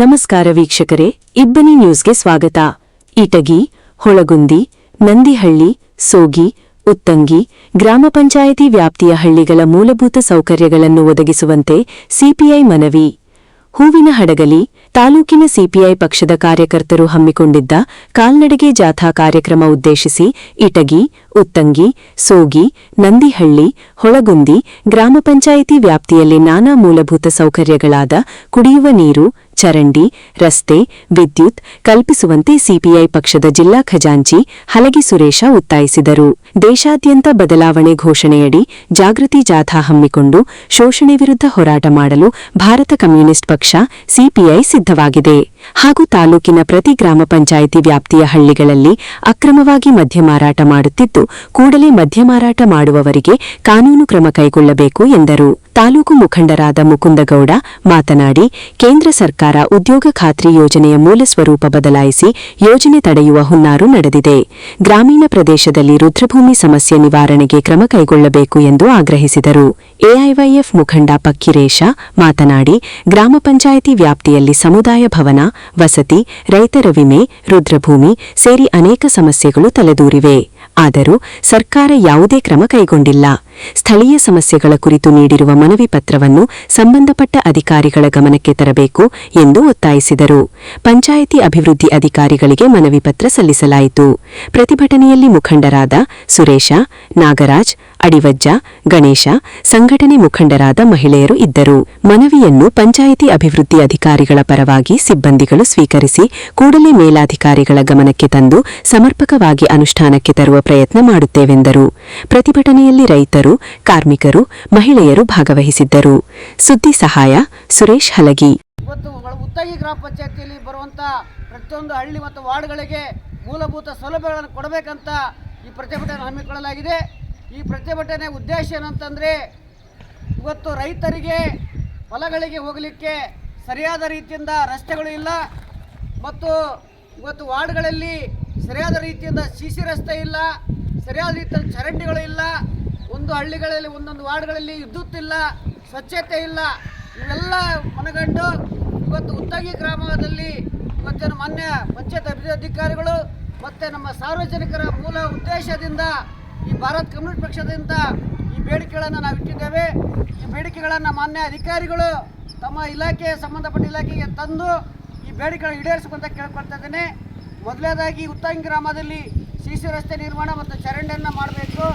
ನಮಸ್ಕಾರ ವೀಕ್ಷಕರೇ, ಇಬ್ಬನಿ ನ್ಯೂಸ್ಗೆ ಸ್ವಾಗತ. ಇಟಗಿ, ಹೊಳಗುಂದಿ, ನಂದಿಹಳ್ಳಿ, ಸೋಗಿ, ಉತ್ತಂಗಿ ಗ್ರಾಮ ಪಂಚಾಯಿತಿ ವ್ಯಾಪ್ತಿಯ ಹಳ್ಳಿಗಳ ಮೂಲಭೂತ ಸೌಕರ್ಯಗಳನ್ನು ಒದಗಿಸುವಂತೆ ಸಿಪಿಐ ಮನವಿ. ಹೂವಿನಹಡಗಲಿ ತಾಲೂಕಿನ ಸಿಪಿಐ ಪಕ್ಷದ ಕಾರ್ಯಕರ್ತರು ಹಮ್ಮಿಕೊಂಡಿದ್ದ ಕಾಲ್ನಡಿಗೆ ಜಾಥಾ ಕಾರ್ಯಕ್ರಮ ಉದ್ದೇಶಿಸಿ ಇಟಗಿ, ಉತ್ತಂಗಿ, ಸೋಗಿ, ನಂದಿಹಳ್ಳಿ, ಹೊಳಗುಂದಿ ಗ್ರಾಮ ಪಂಚಾಯಿತಿ ವ್ಯಾಪ್ತಿಯಲ್ಲಿ ನಾನಾ ಮೂಲಭೂತ ಸೌಕರ್ಯಗಳಾದ ಕುಡಿಯುವ ನೀರು, ಚರಂಡಿ, ರಸ್ತೆ, ವಿದ್ಯುತ್ ಕಲ್ಪಿಸುವಂತೆ ಸಿಪಿಐ ಪಕ್ಷದ ಜಿಲ್ಲಾ ಖಜಾಂಚಿ ಹಲಗಿ ಸುರೇಶ ಒತ್ತಾಯಿಸಿದರು. ದೇಶಾದ್ಯಂತ ಬದಲಾವಣೆ ಘೋಷಣೆಯಡಿ ಜಾಗೃತಿ ಜಾಥಾ ಹಮ್ಮಿಕೊಂಡು ಶೋಷಣೆ ವಿರುದ್ಧ ಹೋರಾಟ ಮಾಡಲು ಭಾರತ ಕಮ್ಯುನಿಸ್ಟ್ ಪಕ್ಷ ಸಿಪಿಐ ಸಿದ್ಧವಾಗಿದೆ. ಹಾಗೂ ತಾಲೂಕಿನ ಪ್ರತಿ ಗ್ರಾಮ ಪಂಚಾಯಿತಿ ವ್ಯಾಪ್ತಿಯ ಹಳ್ಳಿಗಳಲ್ಲಿ ಅಕ್ರಮವಾಗಿ ಮದ್ಯ ಮಾರಾಟ ಮಾಡುತ್ತಿದ್ದು, ಕೂಡಲೇ ಮದ್ಯ ಮಾರಾಟ ಮಾಡುವವರಿಗೆ ಕಾನೂನು ಕ್ರಮ ಕೈಗೊಳ್ಳಬೇಕು ಎಂದರು. ತಾಲೂಕು ಮುಖಂಡರಾದ ಮುಕುಂದಗೌಡ ಮಾತನಾಡಿ, ಕೇಂದ್ರ ಸರ್ಕಾರ ಉದ್ಯೋಗ ಖಾತ್ರಿ ಯೋಜನೆಯ ಮೂಲ ಸ್ವರೂಪ ಬದಲಾಯಿಸಿ ಯೋಜನೆ ತಡೆಯುವ ಹುನ್ನಾರು ನಡೆದಿದೆ. ಗ್ರಾಮೀಣ ಪ್ರದೇಶದಲ್ಲಿ ರುದ್ರಭೂಮಿ ಸಮಸ್ಯೆ ನಿವಾರಣೆಗೆ ಕ್ರಮ ಕೈಗೊಳ್ಳಬೇಕು ಎಂದು ಆಗ್ರಹಿಸಿದರು. ಎಐವೈಎಫ್ ಮುಖಂಡ ಪಕ್ಕಿರೇಶ ಮಾತನಾಡಿ, ಗ್ರಾಮ ಪಂಚಾಯಿತಿ ವ್ಯಾಪ್ತಿಯಲ್ಲಿ ಸಮುದಾಯ ಭವನ, ವಸತಿ, ರೈತರ ವಿಮೆ, ರುದ್ರಭೂಮಿ ಸೇರಿ ಅನೇಕ ಸಮಸ್ಯೆಗಳು ತಲೆದೂರಿವೆ. ಆದರೂ ಸರ್ಕಾರ ಯಾವುದೇ ಕ್ರಮ ಕೈಗೊಂಡಿಲ್ಲ. ಸ್ಥಳೀಯ ಸಮಸ್ಯೆಗಳ ಕುರಿತು ನೀಡಿರುವ ಮನವಿ ಪತ್ರವನ್ನು ಸಂಬಂಧಪಟ್ಟ ಅಧಿಕಾರಿಗಳ ಗಮನಕ್ಕೆ ತರಬೇಕು ಎಂದು ಒತ್ತಾಯಿಸಿದರು. ಪಂಚಾಯಿತಿ ಅಭಿವೃದ್ಧಿ ಅಧಿಕಾರಿಗಳಿಗೆ ಮನವಿ ಪತ್ರ ಸಲ್ಲಿಸಲಾಯಿತು. ಪ್ರತಿಭಟನೆಯಲ್ಲಿ ಮುಖಂಡರಾದ ಸುರೇಶ, ನಾಗರಾಜ್, ಅಡಿವಜ್ಜ, ಗಣೇಶ, ಸಂಘಟನೆ ಮುಖಂಡರಾದ ಮಹಿಳೆಯರು ಇದ್ದರು. ಮನವಿಯನ್ನು ಪಂಚಾಯಿತಿ ಅಭಿವೃದ್ಧಿ ಅಧಿಕಾರಿಗಳ ಪರವಾಗಿ ಸಿಬ್ಬಂದಿಗಳು ಸ್ವೀಕರಿಸಿ ಕೂಡಲೇ ಮೇಲಾಧಿಕಾರಿಗಳ ಗಮನಕ್ಕೆ ತಂದು ಸಮರ್ಪಕವಾಗಿ ಅನುಷ್ಠಾನಕ್ಕೆ ತರುವ ಪ್ರಯತ್ನ ಮಾಡುತ್ತೇವೆಂದರು. ಪ್ರತಿಭಟನೆಯಲ್ಲಿ ರೈತರು, ಕಾರ್ಮಿಕರು, ಮಹಿಳೆಯರು ಭಾಗವಹಿಸಿದ್ದರು. ಸುದ್ದಿ ಸಹಾಯ ಸುರೇಶ್ ಹಲಗಿ. ಉತ್ತಂಗಿ ಗ್ರಾಮ ಪಂಚಾಯಿತಿಯಲ್ಲಿ ಬರುವಂತಹ ಪ್ರತಿಯೊಂದು ಹಳ್ಳಿ ಮತ್ತು ವಾರ್ಡ್ಗಳಿಗೆ ಮೂಲಭೂತ ಸೌಲಭ್ಯಗಳನ್ನು ಕೊಡಬೇಕಂತ ಈ ಪ್ರತಿಭಟನೆ ಹಮ್ಮಿಕೊಳ್ಳಲಾಗಿದೆ. ಈ ಪ್ರತಿಭಟನೆ ಉದ್ದೇಶ ಏನಂತಂದರೆ, ಇವತ್ತು ರೈತರಿಗೆ ಹೊಲಗಳಿಗೆ ಹೋಗಲಿಕ್ಕೆ ಸರಿಯಾದ ರೀತಿಯಿಂದ ರಸ್ತೆಗಳು ಇಲ್ಲ ಮತ್ತು ಇವತ್ತು ವಾರ್ಡ್ಗಳಲ್ಲಿ ಸರಿಯಾದ ರೀತಿಯಿಂದ ಸಿಸಿ ರಸ್ತೆ ಇಲ್ಲ, ಸರಿಯಾದ ರೀತಿಯ ಚರಂಡಿಗಳು ಇಲ್ಲ, ಒಂದು ಹಳ್ಳಿಗಳಲ್ಲಿ ಒಂದೊಂದು ವಾರ್ಡ್ಗಳಲ್ಲಿ ವಿದ್ಯುತ್ ಇಲ್ಲ, ಸ್ವಚ್ಛತೆ ಇಲ್ಲ. ಇವೆಲ್ಲ ಮನಗಂಡು ಇವತ್ತು ಉತ್ತಂಗಿ ಗ್ರಾಮದಲ್ಲಿ ಇವತ್ತಿನ ಮಾನ್ಯ ಪಂಚಾಯತ್ ಅಭಿವೃದ್ಧಿ ಅಧಿಕಾರಿಗಳು ಮತ್ತು ನಮ್ಮ ಸಾರ್ವಜನಿಕರ ಮೂಲ ಉದ್ದೇಶದಿಂದ ಈ ಭಾರತ ಕಮ್ಯುನಿಸ್ಟ್ ಪಕ್ಷದಿಂದ ಈ ಬೇಡಿಕೆಗಳನ್ನು ನಾವು ಇಟ್ಟಿದ್ದೇವೆ. ಈ ಬೇಡಿಕೆಗಳನ್ನು ಮಾನ್ಯ ಅಧಿಕಾರಿಗಳು ತಮ್ಮ ಇಲಾಖೆ ಸಂಬಂಧಪಟ್ಟ ಇಲಾಖೆಗೆ ತಂದು ಈ ಬೇಡಿಕೆಗಳನ್ನು ಈಡೇರಿಸುವಂತ ಕೇಳ್ಕೊಳ್ತಾ ಇದ್ದೇನೆ. ಮೊದಲನೇದಾಗಿ ಉತ್ತಂಗಿ ಗ್ರಾಮದಲ್ಲಿ ಸಿಸಿ ರಸ್ತೆ ನಿರ್ಮಾಣ ಮತ್ತು ಚರಂಡಿಯನ್ನು ಮಾಡಬೇಕು.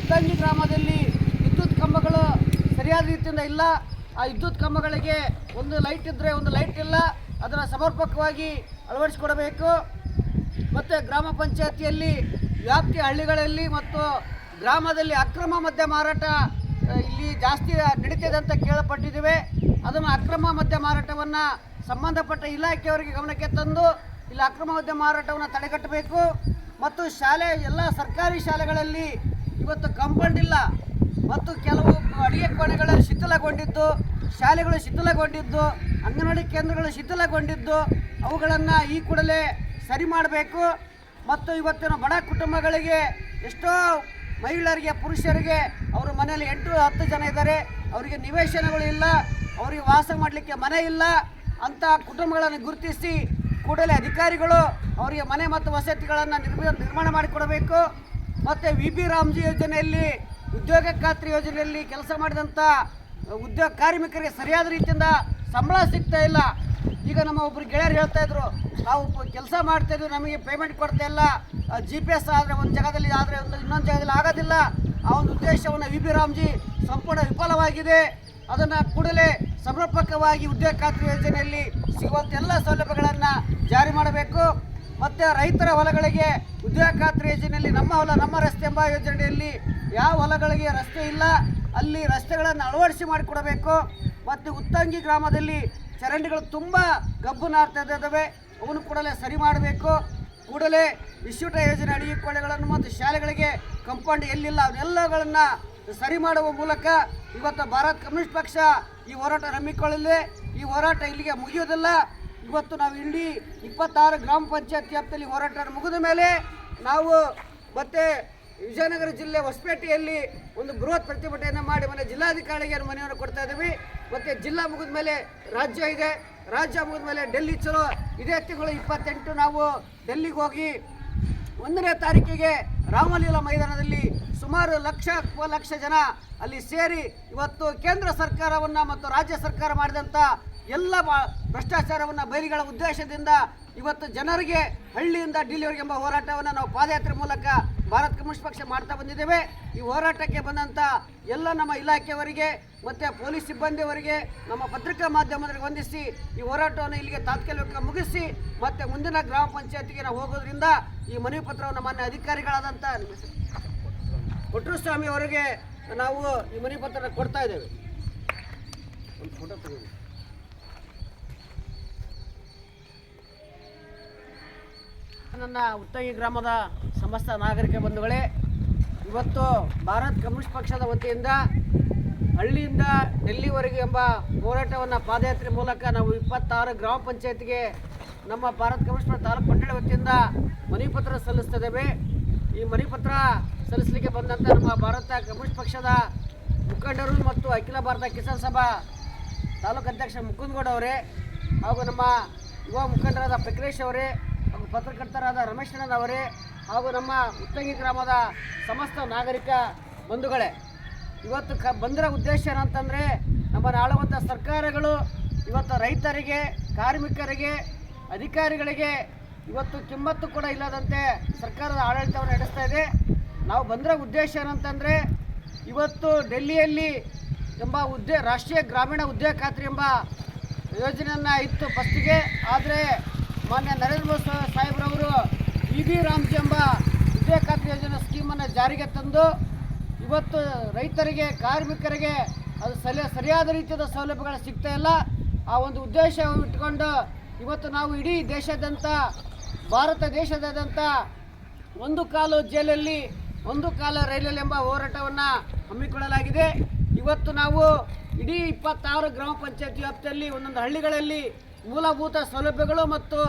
ಉತ್ತಂಗಿ ಗ್ರಾಮದಲ್ಲಿ ವಿದ್ಯುತ್ ಕಂಬಗಳು ಸರಿಯಾದ ರೀತಿಯಿಂದ ಇಲ್ಲ. ಆ ವಿದ್ಯುತ್ ಕಂಬಗಳಿಗೆ ಒಂದು ಲೈಟ್ ಇದ್ದರೆ ಒಂದು ಲೈಟ್ ಇಲ್ಲ, ಅದನ್ನು ಸಮರ್ಪಕವಾಗಿ ಅಳವಡಿಸಿಕೊಡಬೇಕು. ಮತ್ತು ಗ್ರಾಮ ಪಂಚಾಯತಿಯಲ್ಲಿ ವ್ಯಾಪ್ತಿಯ ಹಳ್ಳಿಗಳಲ್ಲಿ ಮತ್ತು ಗ್ರಾಮದಲ್ಲಿ ಅಕ್ರಮ ಮದ್ಯ ಮಾರಾಟ ಇಲ್ಲಿ ಜಾಸ್ತಿ ನಡೀತಿದೆ ಅಂತ ಕೇಳಪಟ್ಟಿದ್ದೇವೆ. ಅದನ್ನು ಅಕ್ರಮ ಮದ್ಯ ಮಾರಾಟವನ್ನು ಸಂಬಂಧಪಟ್ಟ ಇಲಾಖೆಯವರಿಗೆ ಗಮನಕ್ಕೆ ತಂದು ಇಲ್ಲಿ ಅಕ್ರಮ ಮದ್ಯ ಮಾರಾಟವನ್ನು ತಡೆಗಟ್ಟಬೇಕು. ಮತ್ತು ಎಲ್ಲ ಸರ್ಕಾರಿ ಶಾಲೆಗಳಲ್ಲಿ ಇವತ್ತು ಕಾಂಪೌಂಡ್ ಇಲ್ಲ ಮತ್ತು ಕೆಲವು ಅಡುಗೆ ಕೋಣೆಗಳಲ್ಲಿ ಶಿಥಿಲಗೊಂಡಿದ್ದು, ಶಾಲೆಗಳು ಶಿಥಿಲಗೊಂಡಿದ್ದು, ಅಂಗನವಾಡಿ ಕೇಂದ್ರಗಳು ಶಿಥಿಲಗೊಂಡಿದ್ದು, ಅವುಗಳನ್ನು ಈ ಕೂಡಲೇ ಸರಿ ಮಾಡಬೇಕು. ಮತ್ತು ಇವತ್ತಿನ ಬಡ ಕುಟುಂಬಗಳಿಗೆ ಎಷ್ಟೋ ಮಹಿಳೆಯರಿಗೆ, ಪುರುಷರಿಗೆ ಅವರ ಮನೆಯಲ್ಲಿ 8-10 ಜನ ಇದ್ದಾರೆ, ಅವರಿಗೆ ನಿವೇಶನಗಳು ಇಲ್ಲ, ಅವರಿಗೆ ವಾಸ ಮಾಡಲಿಕ್ಕೆ ಮನೆ ಇಲ್ಲ. ಅಂಥ ಕುಟುಂಬಗಳನ್ನು ಗುರುತಿಸಿ ಕೂಡಲೇ ಅಧಿಕಾರಿಗಳು ಅವರಿಗೆ ಮನೆ ಮತ್ತು ವಸತಿಗಳನ್ನು ನಿರ್ಮಾಣ ಮಾಡಿಕೊಡಬೇಕು. ಮತ್ತು VB ರಾಮ್ಜಿ ಯೋಜನೆಯಲ್ಲಿ, ಉದ್ಯೋಗ ಖಾತ್ರಿ ಯೋಜನೆಯಲ್ಲಿ ಕೆಲಸ ಮಾಡಿದಂಥ ಉದ್ಯೋಗ ಕಾರ್ಮಿಕರಿಗೆ ಸರಿಯಾದ ರೀತಿಯಿಂದ ಸಂಬಳ ಸಿಗ್ತಾ ಇಲ್ಲ. ಈಗ ನಮ್ಮ ಒಬ್ಬರು ಗೆಳೆಯರು ಹೇಳ್ತಾ ಇದ್ರು, ನಾವು ಕೆಲಸ ಮಾಡ್ತಾಯಿದ್ವಿ, ನಮಗೆ ಪೇಮೆಂಟ್ ಕೊಡ್ತಾ ಇಲ್ಲ, GPS ಆದರೆ ಒಂದು ಜಾಗದಲ್ಲಿ ಆದರೆ ಇನ್ನೊಂದು ಜಾಗದಲ್ಲಿ ಆಗೋದಿಲ್ಲ. ಆ ಒಂದು ಉದ್ದೇಶವನ್ನು VB ರಾಮ್ಜಿ ಸಂಪೂರ್ಣ ವಿಫಲವಾಗಿದೆ. ಅದನ್ನು ಕೂಡಲೇ ಸಮರ್ಪಕವಾಗಿ ಉದ್ಯೋಗ ಖಾತ್ರಿ ಯೋಜನೆಯಲ್ಲಿ ಸಿಗುವಂಥ ಎಲ್ಲ ಸೌಲಭ್ಯಗಳನ್ನು ಜಾರಿ ಮಾಡಬೇಕು. ಮತ್ತು ರೈತರ ಹೊಲಗಳಿಗೆ ಉದ್ಯೋಗ ಖಾತ್ರಿ ಯೋಜನೆಯಲ್ಲಿ ನಮ್ಮ ಹೊಲ ನಮ್ಮ ರಸ್ತೆ ಎಂಬ ಯೋಜನೆಯಲ್ಲಿ ಯಾವ ಹೊಲಗಳಿಗೆ ರಸ್ತೆ ಇಲ್ಲ ಅಲ್ಲಿ ರಸ್ತೆಗಳನ್ನು ಅಳವಡಿಸಿ ಮಾಡಿಕೊಡಬೇಕು. ಮತ್ತು ಉತ್ತಂಗಿ ಗ್ರಾಮದಲ್ಲಿ ಚರಂಡಿಗಳು ತುಂಬ ಗಬ್ಬು ನಾರ್ತಾ ಇದ್ದಾವೆ, ಅವನ್ನು ಕೂಡಲೇ ಸರಿ ಮಾಡಬೇಕು. ಕೂಡಲೇ ವಿಶ್ವಟ ಯೋಜನೆ ಅಡಿಗೆ ಕೋಣೆಗಳನ್ನು ಮತ್ತು ಶಾಲೆಗಳಿಗೆ ಕಾಂಪೌಂಡ್ ಎಲ್ಲಿಲ್ಲ ಅವನ್ನೆಲ್ಲಗಳನ್ನು ಸರಿ ಮಾಡುವ ಮೂಲಕ ಇವತ್ತು ಭಾರತ ಕಮ್ಯುನಿಸ್ಟ್ ಪಕ್ಷ ಈ ಹೋರಾಟ ಹಮ್ಮಿಕೊಳ್ಳಲಿದೆ. ಈ ಹೋರಾಟ ಇಲ್ಲಿಗೆ ಮುಗಿಯುವುದಿಲ್ಲ. ಇವತ್ತು ನಾವು ಇಡೀ 26 ಗ್ರಾಮ ಪಂಚಾಯತ್ ವ್ಯಾಪ್ತಿಯಲ್ಲಿ ಹೋರಾಟ ಮುಗಿದ ಮೇಲೆ ನಾವು ಮತ್ತೆ ವಿಜಯನಗರ ಜಿಲ್ಲೆ ಹೊಸಪೇಟೆಯಲ್ಲಿ ಒಂದು ಬೃಹತ್ ಪ್ರತಿಭಟನೆ ಮಾಡಿ ಜಿಲ್ಲಾಧಿಕಾರಿಗೆ ಮನವಿಯನ್ನು ಕೊಡ್ತಾ ಇದ್ದೀವಿ. ಮತ್ತು ಜಿಲ್ಲಾ ಮುಗಿದ ಮೇಲೆ ರಾಜ್ಯ ಇದೆ, ರಾಜ್ಯ ಮುಗಿದ ಮೇಲೆ ಡೆಲ್ಲಿ ಚಲೋ. ಇದೇ ತಿಂಗಳು 28 ನಾವು ಡೆಲ್ಲಿಗೆ ಹೋಗಿ 1ನೇ ತಾರೀಕಿಗೆ ರಾಮಲೀಲಾ ಮೈದಾನದಲ್ಲಿ ಸುಮಾರು ಲಕ್ಷ ಜನ ಅಲ್ಲಿ ಸೇರಿ ಇವತ್ತು ಕೇಂದ್ರ ಸರ್ಕಾರವನ್ನು ಮತ್ತು ರಾಜ್ಯ ಸರ್ಕಾರ ಮಾಡಿದಂಥ ಎಲ್ಲ ಭ್ರಷ್ಟಾಚಾರವನ್ನು ಬಯಲಿಗಳ ಉದ್ದೇಶದಿಂದ ಇವತ್ತು ಜನರಿಗೆ ಹಳ್ಳಿಯಿಂದ ఢిಲ್ಲಿವರೆಗೆ ಎಂಬ ಹೋರಾಟವನ್ನು ನಾವು ಪಾದಯಾತ್ರೆ ಮೂಲಕ ಭಾರತ ಕಮ್ಯುನಿಸ್ಟ್ ಪಕ್ಷ ಮಾಡ್ತಾ ಬಂದಿದ್ದೇವೆ. ಈ ಹೋರಾಟಕ್ಕೆ ಬಂದಂಥ ಎಲ್ಲ ನಮ್ಮ ಇಲಾಖೆಯವರಿಗೆ ಮತ್ತು ಪೊಲೀಸ್ ಸಿಬ್ಬಂದಿಯವರಿಗೆ, ನಮ್ಮ ಪತ್ರಿಕಾ ಮಾಧ್ಯಮದವರಿಗೆ ವಂದಿಸಿ ಈ ಹೋರಾಟವನ್ನು ಇಲ್ಲಿಗೆ ತಾತ್ಕಾಲಿಕ ಮುಗಿಸಿ ಮತ್ತು ಮುಂದಿನ ಗ್ರಾಮ ಪಂಚಾಯತಿಗೆ ನಾವು ಹೋಗೋದ್ರಿಂದ ಈ ಮನವಿ ಪತ್ರವನ್ನು ಮಾನ್ಯ ಅಧಿಕಾರಿಗಳಾದಂಥ ಕೊಟ್ರಸ್ವಾಮಿ ಅವರಿಗೆ ನಾವು ಈ ಮನವಿ ಪತ್ರ ಕೊಡ್ತಾ ಇದ್ದೇವೆ. ಒಂದು ಫೋಟೋ ತಗೊಂಡು ನನ್ನ ಉತ್ತಂಗಿ ಗ್ರಾಮದ ಸಮಸ್ತ ನಾಗರಿಕ ಬಂಧುಗಳೇ, ಇವತ್ತು ಭಾರತ ಕಮ್ಯುನಿಸ್ಟ್ ಪಕ್ಷದ ವತಿಯಿಂದ ಹಳ್ಳಿಯಿಂದ ಡೆಲ್ಲಿವರೆಗೆ ಎಂಬ ಹೋರಾಟವನ್ನು ಪಾದಯಾತ್ರೆ ಮೂಲಕ ನಾವು 26 ಗ್ರಾಮ ಪಂಚಾಯತಿಗೆ ನಮ್ಮ ಭಾರತ ಕಮ್ಯುನಿಸ್ಟ್ ಪಕ್ಷ ತಾಲೂಕು ಮಂಡಳಿ ವತಿಯಿಂದ ಮನವಿ ಪತ್ರ ಸಲ್ಲಿಸ್ತಿದ್ದೇವೆ. ಈ ಮನವಿ ಪತ್ರ ಸಲ್ಲಿಸಲಿಕ್ಕೆ ಬಂದಂಥ ನಮ್ಮ ಭಾರತ ಕಮ್ಯುನಿಸ್ಟ್ ಪಕ್ಷದ ಮುಖಂಡರು ಮತ್ತು ಅಖಿಲ ಭಾರತ ಕಿಸಾನ್ ಸಭಾ ತಾಲೂಕು ಅಧ್ಯಕ್ಷ ಮುಕುಂದಗೌಡ ಅವರೇ, ಹಾಗೂ ನಮ್ಮ ಯುವ ಮುಖಂಡರಾದ ಪ್ರಕ್ರೇಶ್ ಅವರೇ, ಹಾಗೂ ಪತ್ರಕರ್ತರಾದ ರಮೇಶ್ ಅಣ್ಣನ್ ಅವರೇ, ಹಾಗೂ ನಮ್ಮ ಉತ್ತಂಗಿ ಗ್ರಾಮದ ಸಮಸ್ತ ನಾಗರಿಕ ಬಂಧುಗಳೇ, ಇವತ್ತು ಬಂದಿರೋ ಉದ್ದೇಶ ಏನಂತಂದರೆ, ನಮ್ಮನ್ನು ಆಳುವಂಥ ಸರ್ಕಾರಗಳು ಇವತ್ತು ರೈತರಿಗೆ, ಕಾರ್ಮಿಕರಿಗೆ, ಅಧಿಕಾರಿಗಳಿಗೆ ಇವತ್ತು ಕಿಮ್ಮತ್ತು ಕೂಡ ಇಲ್ಲದಂತೆ ಸರ್ಕಾರದ ಆಡಳಿತವನ್ನು ನಡೆಸ್ತಾ ಇದೆ. ನಾವು ಬಂದಿರೋ ಉದ್ದೇಶ ಏನಂತಂದರೆ, ಇವತ್ತು ಡೆಲ್ಲಿಯಲ್ಲಿ ಎಂಬ ರಾಷ್ಟ್ರೀಯ ಗ್ರಾಮೀಣ ಉದ್ಯೋಗ ಖಾತ್ರಿ ಎಂಬ ಯೋಜನೆಯನ್ನು ಇತ್ತು ಫಸ್ಟಿಗೆ. ಆದರೆ ಮಾನ್ಯ ನರೇಂದ್ರ ಮೋದಿ ಸಾಹೇಬ್ರವರು ವಿ ರಾಮ್ಜಿ ಎಂಬ ಉದ್ಯೋಗ ಖಾತ್ರಿ ಯೋಜನೆ ಸ್ಕೀಮನ್ನು ಜಾರಿಗೆ ತಂದು ಇವತ್ತು ರೈತರಿಗೆ, ಕಾರ್ಮಿಕರಿಗೆ ಅದು ಸರಿಯಾದ ರೀತಿಯ ಸೌಲಭ್ಯಗಳು ಸಿಗ್ತಾ ಇಲ್ಲ. ಆ ಒಂದು ಉದ್ದೇಶ ಇಟ್ಕೊಂಡು ಇವತ್ತು ನಾವು ಇಡೀ ದೇಶಾದ್ಯಂತ, ಭಾರತ ದೇಶದಾದ್ಯಂತ ಒಂದು ಕಾಲು ಜೈಲಲ್ಲಿ ಒಂದು ಕಾಲ ರೈಲಲ್ಲಿ ಎಂಬ ಹೋರಾಟವನ್ನು ಹಮ್ಮಿಕೊಳ್ಳಲಾಗಿದೆ. ಇವತ್ತು ನಾವು ಇಡೀ 26 ಗ್ರಾಮ ಪಂಚಾಯತ್ ವ್ಯಾಪ್ತಿಯಲ್ಲಿ ಒಂದೊಂದು ಹಳ್ಳಿಗಳಲ್ಲಿ ಮೂಲಭೂತ ಸೌಲಭ್ಯಗಳು ಮತ್ತು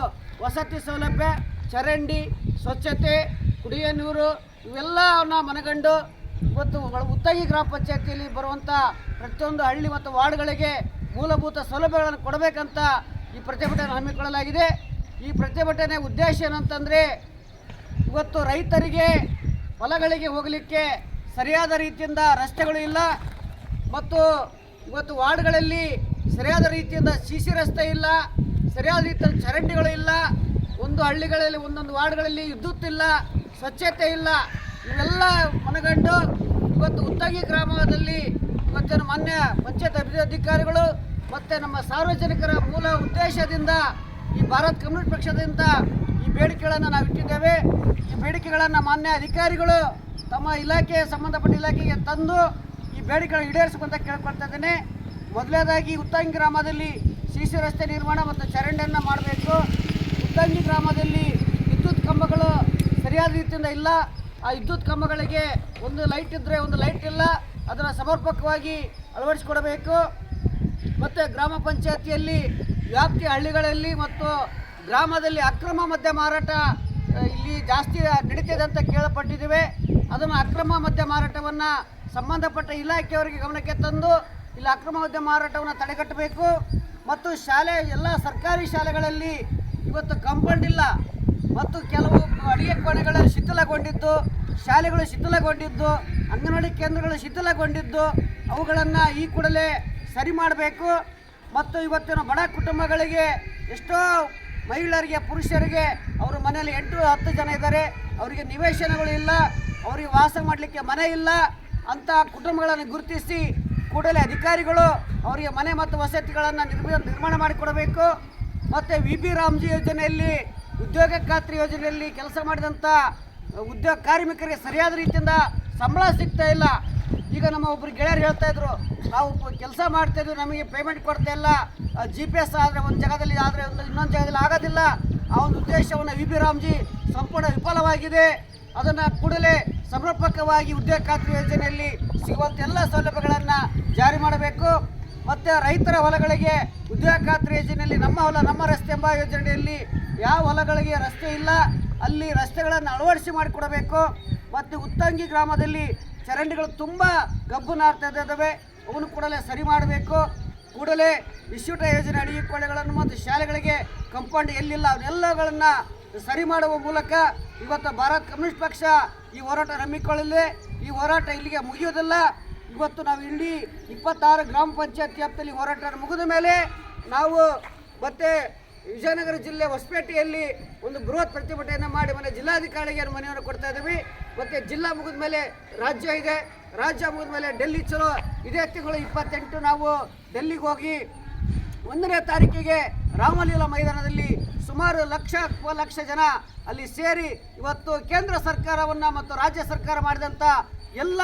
ವಸತಿ ಸೌಲಭ್ಯ, ಚರಂಡಿ, ಸ್ವಚ್ಛತೆ, ಕುಡಿಯುವ ನೀರು ಇವೆಲ್ಲವನ್ನು ಮನಗಂಡು ಇವತ್ತು ಉತ್ತಂಗಿ ಗ್ರಾಮ ಪಂಚಾಯತಿಯಲ್ಲಿ ಬರುವಂಥ ಪ್ರತಿಯೊಂದು ಹಳ್ಳಿ ಮತ್ತು ವಾರ್ಡ್ಗಳಿಗೆ ಮೂಲಭೂತ ಸೌಲಭ್ಯಗಳನ್ನು ಕೊಡಬೇಕಂತ ಈ ಪ್ರತಿಭಟನೆ ಹಮ್ಮಿಕೊಳ್ಳಲಾಗಿದೆ. ಈ ಪ್ರತಿಭಟನೆ ಉದ್ದೇಶ ಏನಂತಂದರೆ, ಇವತ್ತು ರೈತರಿಗೆ ಹೊಲಗಳಿಗೆ ಹೋಗಲಿಕ್ಕೆ ಸರಿಯಾದ ರೀತಿಯಿಂದ ರಸ್ತೆಗಳು ಇಲ್ಲ, ಮತ್ತು ಇವತ್ತು ವಾರ್ಡ್ಗಳಲ್ಲಿ ಸರಿಯಾದ ರೀತಿಯಿಂದ ಸಿಸಿ ರಸ್ತೆ ಇಲ್ಲ, ಸರಿಯಾದ ರೀತಿಯ ಚರಂಡಿಗಳು ಇಲ್ಲ, ಒಂದು ಹಳ್ಳಿಗಳಲ್ಲಿ ಒಂದೊಂದು ವಾರ್ಡ್ಗಳಲ್ಲಿ ವಿದ್ಯುತ್ ಇಲ್ಲ, ಸ್ವಚ್ಛತೆ ಇಲ್ಲ. ಇವೆಲ್ಲ ಮನಗಂಡು ಇವತ್ತು ಉತ್ತಂಗಿ ಗ್ರಾಮದಲ್ಲಿ ಇವತ್ತಿನ ಮಾನ್ಯ ಪಂಚಾಯತ್ ಅಭಿವೃದ್ಧಿ ಅಧಿಕಾರಿಗಳು ಮತ್ತು ನಮ್ಮ ಸಾರ್ವಜನಿಕರ ಮೂಲ ಉದ್ದೇಶದಿಂದ ಈ ಭಾರತ ಕಮ್ಯುನಿಸ್ಟ್ ಪಕ್ಷದಿಂದ ಈ ಬೇಡಿಕೆಗಳನ್ನು ನಾವು ಇಟ್ಟಿದ್ದೇವೆ. ಈ ಬೇಡಿಕೆಗಳನ್ನು ಮಾನ್ಯ ಅಧಿಕಾರಿಗಳು ತಮ್ಮ ಇಲಾಖೆ ಸಂಬಂಧಪಟ್ಟ ಇಲಾಖೆಗೆ ತಂದು ಈ ಬೇಡಿಕೆಗಳನ್ನು ಈಡೇರಿಸುವಂತ ಕೇಳ್ಕೊಳ್ತಾ ಇದ್ದೇನೆ. ಮೊದಲನೇದಾಗಿ ಉತ್ತಂಗಿ ಗ್ರಾಮದಲ್ಲಿ ಸಿಸಿ ರಸ್ತೆ ನಿರ್ಮಾಣ ಮತ್ತು ಚರಂಡಿಯನ್ನು ಮಾಡಬೇಕು. ಉತ್ತಂಗಿ ಗ್ರಾಮದಲ್ಲಿ ವಿದ್ಯುತ್ ಕಂಬಗಳು ಸರಿಯಾದ ರೀತಿಯಿಂದ ಇಲ್ಲ. ಆ ವಿದ್ಯುತ್ ಕಂಬಗಳಿಗೆ ಒಂದು ಲೈಟ್ ಇದ್ದರೆ ಒಂದು ಲೈಟ್ ಇಲ್ಲ, ಅದನ್ನು ಸಮರ್ಪಕವಾಗಿ ಅಳವಡಿಸಿಕೊಡಬೇಕು. ಮತ್ತು ಗ್ರಾಮ ಪಂಚಾಯತಿಯಲ್ಲಿ ವ್ಯಾಪ್ತಿ ಹಳ್ಳಿಗಳಲ್ಲಿ ಮತ್ತು ಗ್ರಾಮದಲ್ಲಿ ಅಕ್ರಮ ಮದ್ಯ ಮಾರಾಟ ಇಲ್ಲಿ ಜಾಸ್ತಿ ನಡೀತಿದೆ ಅಂತ ಕೇಳಪಟ್ಟಿದ್ದೇವೆ. ಅದನ್ನು ಅಕ್ರಮ ಮದ್ಯ ಮಾರಾಟವನ್ನು ಸಂಬಂಧಪಟ್ಟ ಇಲಾಖೆಯವರಿಗೆ ಗಮನಕ್ಕೆ ತಂದು ಇಲ್ಲಿ ಅಕ್ರಮ ಮದ್ಯ ಮಾರಾಟವನ್ನು ತಡೆಗಟ್ಟಬೇಕು. ಮತ್ತು ಎಲ್ಲ ಸರ್ಕಾರಿ ಶಾಲೆಗಳಲ್ಲಿ ಇವತ್ತು ಕಾಂಪೌಂಡ್ ಇಲ್ಲ, ಮತ್ತು ಕೆಲವು ಅಡುಗೆ ಕೋಣೆಗಳಲ್ಲಿ ಶಿಥಿಲಗೊಂಡಿದ್ದು, ಶಾಲೆಗಳು ಶಿಥಿಲಗೊಂಡಿದ್ದು, ಅಂಗನವಾಡಿ ಕೇಂದ್ರಗಳು ಶಿಥಿಲಗೊಂಡಿದ್ದು, ಅವುಗಳನ್ನು ಈ ಕೂಡಲೇ ಸರಿ ಮಾಡಬೇಕು. ಮತ್ತು ಇವತ್ತಿನ ಬಡ ಕುಟುಂಬಗಳಿಗೆ ಎಷ್ಟೋ ಮಹಿಳೆಯರಿಗೆ, ಪುರುಷರಿಗೆ ಅವರ ಮನೆಯಲ್ಲಿ 8-10 ಜನ ಇದ್ದಾರೆ, ಅವರಿಗೆ ನಿವೇಶನಗಳು ಇಲ್ಲ, ಅವರಿಗೆ ವಾಸ ಮಾಡಲಿಕ್ಕೆ ಮನೆ ಇಲ್ಲ. ಅಂಥ ಕುಟುಂಬಗಳನ್ನು ಗುರುತಿಸಿ ಕೂಡಲೇ ಅಧಿಕಾರಿಗಳು ಅವರಿಗೆ ಮನೆ ಮತ್ತು ವಸತಿಗಳನ್ನು ನಿರ್ಮಾಣ ಮಾಡಿಕೊಡಬೇಕು. ಮತ್ತು ವಿ ರಾಮ್ಜಿ ಯೋಜನೆಯಲ್ಲಿ, ಉದ್ಯೋಗ ಖಾತ್ರಿ ಯೋಜನೆಯಲ್ಲಿ ಕೆಲಸ ಮಾಡಿದಂಥ ಉದ್ಯೋಗ ಕಾರ್ಮಿಕರಿಗೆ ಸರಿಯಾದ ರೀತಿಯಿಂದ ಸಂಬಳ ಸಿಗ್ತಾ ಇಲ್ಲ. ಈಗ ನಮ್ಮ ಒಬ್ಬರು ಗೆಳೆಯರು ಹೇಳ್ತಾಯಿದ್ರು, ನಾವು ಕೆಲಸ ಮಾಡ್ತಾಯಿದ್ವಿ, ನಮಗೆ ಪೇಮೆಂಟ್ ಕೊಡ್ತಾ ಇಲ್ಲ, GPS ಆದರೆ ಒಂದು ಜಾಗದಲ್ಲಿ ಆದರೆ ಇನ್ನೊಂದು ಜಾಗದಲ್ಲಿ ಆಗೋದಿಲ್ಲ. ಆ ಒಂದು ಉದ್ದೇಶವನ್ನು ವಿ ರಾಮ್ಜಿ ಸಂಪೂರ್ಣ ವಿಫಲವಾಗಿದೆ. ಅದನ್ನು ಕೂಡಲೇ ಸಮರ್ಪಕವಾಗಿ ಉದ್ಯೋಗ ಖಾತ್ರಿ ಯೋಜನೆಯಲ್ಲಿ ಸಿಗುವಂಥ ಎಲ್ಲ ಸೌಲಭ್ಯಗಳನ್ನು ಜಾರಿ ಮಾಡಬೇಕು. ಮತ್ತು ರೈತರ ಹೊಲಗಳಿಗೆ ಉದ್ಯೋಗ ಖಾತ್ರಿ ಯೋಜನೆಯಲ್ಲಿ ನಮ್ಮ ಹೊಲ ನಮ್ಮ ರಸ್ತೆ ಎಂಬ ಯೋಜನೆಯಲ್ಲಿ ಯಾವ ಹೊಲಗಳಿಗೆ ರಸ್ತೆ ಇಲ್ಲ ಅಲ್ಲಿ ರಸ್ತೆಗಳನ್ನು ಅಳವಡಿಸಿ ಮಾಡಿಕೊಡಬೇಕು. ಮತ್ತು ಉತ್ತಂಗಿ ಗ್ರಾಮದಲ್ಲಿ ಚರಂಡಿಗಳು ತುಂಬ ಗಬ್ಬು ನಾರ್ತಾ ಇದ್ದಾವೆ, ಅವನ್ನು ಕೂಡಲೇ ಸರಿ ಮಾಡಬೇಕು. ಕೂಡಲೇ ವಿಶ್ವಟ ಯೋಜನೆ ಅಡಿ ಕೊಳ್ಳೆಗಳನ್ನು ಮತ್ತು ಶಾಲೆಗಳಿಗೆ ಕಂಪೌಂಡ್ ಎಲ್ಲಿಲ್ಲ ಅವನ್ನೆಲ್ಲಗಳನ್ನು ಸರಿ ಮಾಡುವ ಮೂಲಕ ಇವತ್ತು ಭಾರತ ಕಮ್ಯುನಿಸ್ಟ್ ಪಕ್ಷ ಈ ಹೋರಾಟ ಹಮ್ಮಿಕೊಳ್ಳಲಿದೆ. ಈ ಹೋರಾಟ ಇಲ್ಲಿಗೆ ಮುಗಿಯೋದಿಲ್ಲ. ಇವತ್ತು ನಾವು ಇಲ್ಲಿ 26 ಗ್ರಾಮ ಪಂಚಾಯತ್ ವ್ಯಾಪ್ತಿಯಲ್ಲಿ ಹೋರಾಟ ಮುಗಿದ ಮೇಲೆ ನಾವು ಮತ್ತೆ ವಿಜಯನಗರ ಜಿಲ್ಲೆ ಹೊಸಪೇಟೆಯಲ್ಲಿ ಒಂದು ಬೃಹತ್ ಪ್ರತಿಭಟನೆಯನ್ನು ಮಾಡಿ ಮನೆ ಜಿಲ್ಲಾಧಿಕಾರಿಗೆ ಮನವಿಯನ್ನು ಕೊಡ್ತಾ ಇದ್ದೀವಿ. ಮತ್ತು ಜಿಲ್ಲಾ ಮುಗಿದ ಮೇಲೆ ರಾಜ್ಯ ಇದೆ, ರಾಜ್ಯ ಮುಗಿದ ಮೇಲೆ ಡೆಲ್ಲಿ ಚಲೋ. ಇದೇ ತಿಂಗಳು 28 ನಾವು ಡೆಲ್ಲಿಗೆ ಹೋಗಿ 1ನೇ ತಾರೀಕಿಗೆ ರಾಮಲೀಲಾ ಮೈದಾನದಲ್ಲಿ ಸುಮಾರು ಲಕ್ಷ ಜನ ಅಲ್ಲಿ ಸೇರಿ ಇವತ್ತು ಕೇಂದ್ರ ಸರ್ಕಾರವನ್ನು ಮತ್ತು ರಾಜ್ಯ ಸರ್ಕಾರ ಮಾಡಿದಂಥ ಎಲ್ಲ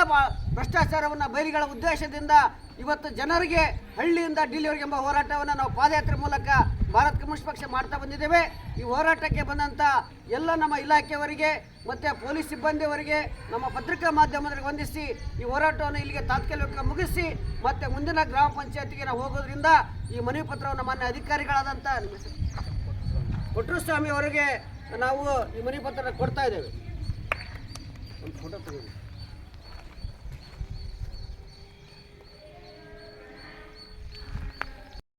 ಭ್ರಷ್ಟಾಚಾರವನ್ನು ಬಯಲಿಗಳ ಉದ್ದೇಶದಿಂದ ಇವತ್ತು ಜನರಿಗೆ ಹಳ್ಳಿಯಿಂದ ಡಿಲ್ಲಿವರೆಗೆ ಎಂಬ ಹೋರಾಟವನ್ನು ನಾವು ಪಾದಯಾತ್ರೆ ಮೂಲಕ ಭಾರತ ಕಮ್ಯುನಿಸ್ಟ್ ಪಕ್ಷ ಮಾಡ್ತಾ ಬಂದಿದ್ದೇವೆ. ಈ ಹೋರಾಟಕ್ಕೆ ಬಂದಂಥ ಎಲ್ಲ ನಮ್ಮ ಇಲಾಖೆಯವರಿಗೆ ಮತ್ತು ಪೊಲೀಸ್ ಸಿಬ್ಬಂದಿಯವರಿಗೆ, ನಮ್ಮ ಪತ್ರಿಕಾ ಮಾಧ್ಯಮದವರಿಗೆ ವಂದಿಸಿ ಈ ಹೋರಾಟವನ್ನು ಇಲ್ಲಿಗೆ ತಾತ್ಕಾಲಿಕ ಮುಗಿಸಿ ಮತ್ತು ಮುಂದಿನ ಗ್ರಾಮ ಪಂಚಾಯತಿಗೆ ನಾವು ಹೋಗೋದ್ರಿಂದ ಈ ಮನವಿ ಪತ್ರವನ್ನು ಮಾನ್ಯ ಅಧಿಕಾರಿಗಳಾದಂಥ ಕೊಟ್ರಸ್ವಾಮಿ ಅವರಿಗೆ ನಾವು ಈ ಮನವಿ ಪತ್ರ ಕೊಡ್ತಾ ಇದ್ದೇವೆ. ಒಂದು ಫೋಟೋ ತೆಗೆದು